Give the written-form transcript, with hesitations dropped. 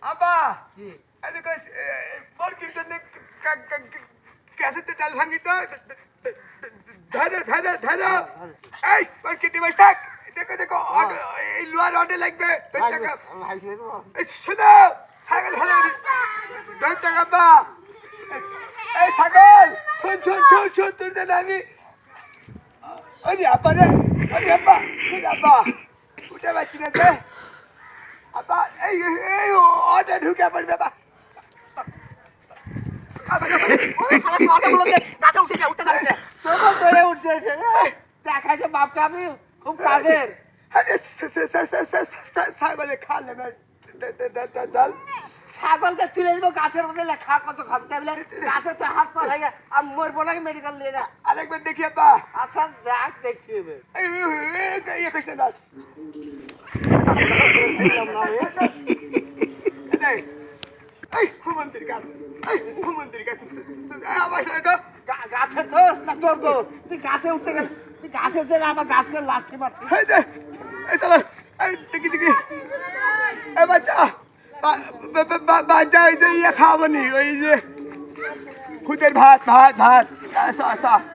আব্বা এদিকে মুরগির জন্য গ্যাসের তেল ভাঙি তো ধরো ধরো ধরো এই মুরগিটি বসে থাক দেখো দেখো এই লোহার অর্ডার লাগবে 10 টাকা শোনো ছাগল ভালো 10 টাকা আব্বা এই ছাগল শুন শুন শুন শুন তোর জন্য আমি ওই আব্বা রে ওই আব্বা উঠে পাচ্ছি না রে আব্বা এই এই অর্ডার ঢুকে পড়বে বাবা দেখাচ্ছে বাপকে আমি খুব কাজের ছাগলে খা নেবে ডাল ছাগলকে তুলে দেবো গাছের মধ্যে লেখা কত খাবতে বলে গাছে তো হাত পা হয়ে গেছে আমি মরবো নাকি মেডিকেল নিয়ে যা আরেকবার দেখি আব্বা আচ্ছা দেখ দেখছি গাছে তো না তোর দোষ তুই গাছে উঠতে গেল তুই গাছে উঠতে গেলে আমার গাছকে লাগছে মারছি দেখি দেখি বাচ্চা বাচ্চা ওই যে ইয়ে খাওয়াবো নি ওই যে খুদের ভাত ভাত ভাত